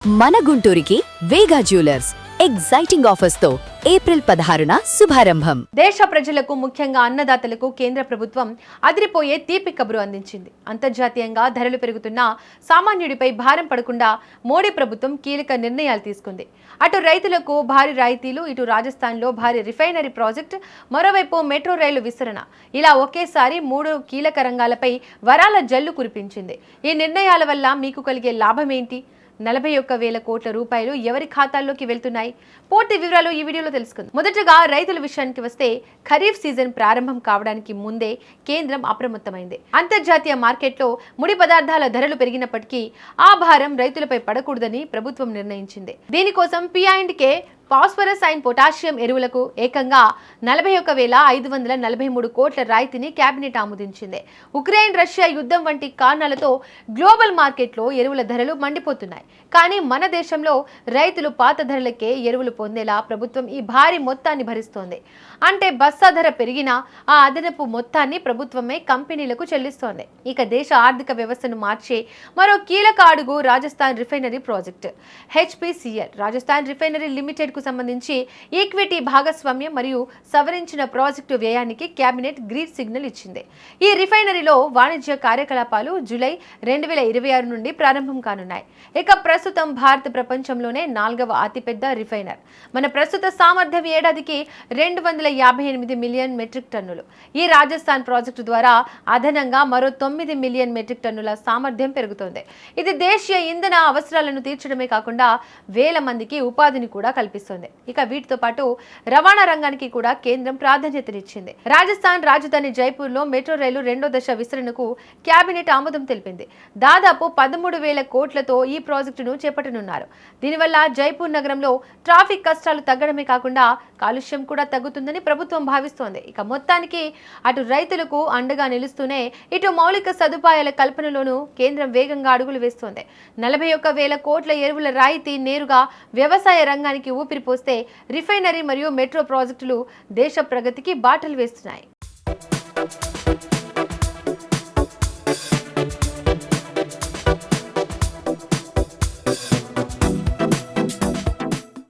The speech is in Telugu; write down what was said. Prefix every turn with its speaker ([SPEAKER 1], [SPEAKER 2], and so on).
[SPEAKER 1] మన గుంటూరుకి వేగా జ్యువెలర్స్ ఎగ్జైటింగ్ ఆఫర్స్ తో ఏప్రిల్ 16న శుభారంభం.
[SPEAKER 2] దేశ ప్రజలకు ముఖ్యంగా అన్నదాతలకు కేంద్ర ప్రభుత్వం అదిరిపోయే తీపి కబురు అందించింది. అంతర్జాతీయంగా ధరలు పెరుగుతున్నా సామాన్యుడిపై భారం పడకుండా మోడీ ప్రభుత్వం కీలక నిర్ణయాలు తీసుకుంది. అటు రైతులకు భారీ రాయితీలు, ఇటు రాజస్థాన్లో భారీ రిఫైనరీ ప్రాజెక్టు, మరోవైపు మెట్రో రైలు విస్తరణ, ఇలా ఒకేసారి 3 కీలక రంగాలపై వరాల జల్లు కురిపించింది. ఈ నిర్ణయాల వల్ల మీకు కలిగే లాభం ఏంటి? 41,000 కోట్ల రూపాయలు ఎవరి ఖాతాల్లోకి వెళ్తున్నాయి? పూర్తి వివరాలు ఈ వీడియోలో తెలుసుకుందాం. మొదటగా రైతుల విషయానికి వస్తే, ఖరీఫ్ సీజన్ ప్రారంభం కావడానికి ముందే కేంద్రం అప్రమత్తమైంది. అంతర్జాతీయ మార్కెట్లో ముడి పదార్థాల ధరలు పెరిగినప్పటికీ ఆ భారం రైతులపై పడకూడదని ప్రభుత్వం నిర్ణయించింది. దీనికోసం P&K ఫాస్ఫరస్ అండ్ పొటాషియం ఎరువులకు ఏకంగా 41,543 కోట్ల రాయితీని కేబినెట్ ఆమోదించింది. ఉక్రెయిన్ రష్యా యుద్ధం వంటి కారణాలతో గ్లోబల్ మార్కెట్లో ఎరువుల ధరలు మండిపోతున్నాయి. కానీ మన దేశంలో రైతులు పాత ధరలకే ఎరువులు పొందేలా ప్రభుత్వం ఈ భారీ మొత్తాన్ని భరిస్తోంది. అంటే బస్తా ధర పెరిగినా ఆ అదనపు మొత్తాన్ని ప్రభుత్వమే కంపెనీలకు చెల్లిస్తోంది. ఇక దేశ ఆర్థిక వ్యవస్థను మార్చే మరో కీలక అడుగు Rajasthan refinery project. HPCL Rajasthan refinery limited సంబంధించి ఈక్విటీ భాగస్వామ్యం మరియు సవరించిన ప్రాజెక్టు వ్యయానికి కేబినెట్ గ్రీన్ సిగ్నల్ ఇచ్చింది. ఈ రిఫైనరీలో వాణిజ్య కార్యకలాపాలు జూలై 2026 నుండి ప్రారంభం కానున్నాయి. ఇక ప్రస్తుతం భారత్ ప్రపంచంలోనే 4వ అతిపెద్ద రిఫైనర్. మన ప్రస్తుత సామర్థ్యం ఏడాదికి 258 మిలియన్ మెట్రిక్ టన్నులు. ఈ రాజస్థాన్ ప్రాజెక్టు ద్వారా అదనంగా మరో 9 మిలియన్ మెట్రిక్ టన్నుల సామర్థ్యం పెరుగుతోంది. ఇది దేశీయ ఇంధన అవసరాలను తీర్చడమే కాకుండా వేల మందికి ఉపాధిని కూడా కల్పిస్తుంది. ఇక వీటితో పాటు రవాణా రంగానికి కూడా కేంద్రం ప్రాధాన్యతనిచ్చింది. రాజస్థాన్ రాజధాని జైపూర్ లో మెట్రో రైలు 2వ దశ విస్తరణకు కేబినెట్ ఆమోదం తెలిపింది. దాదాపు 13,000 కోట్లతో ఈ ప్రాజెక్టును చేపట్టనున్నారు. దీనివల్ల జైపూర్ నగరంలో ట్రాఫిక్ కష్టాలు తగ్గడమే కాకుండా కాలుష్యం కూడా తగ్గుతుందని ప్రభుత్వం భావిస్తోంది. ఇక మొత్తానికి అటు రైతులకు అండగా నిలుస్తూనే ఇటు మౌలిక సదుపాయాల కల్పనలోనూ కేంద్రం వేగంగా అడుగులు వేస్తోంది. 41,000 కోట్ల ఎరువుల రాయితీ నేరుగా వ్యవసాయ రంగానికి ఊపిరిపోస్తే రిఫైనరీ మరియు మెట్రో ప్రాజెక్టులు దేశ ప్రగతికి బాటలు వేస్తున్నాయి.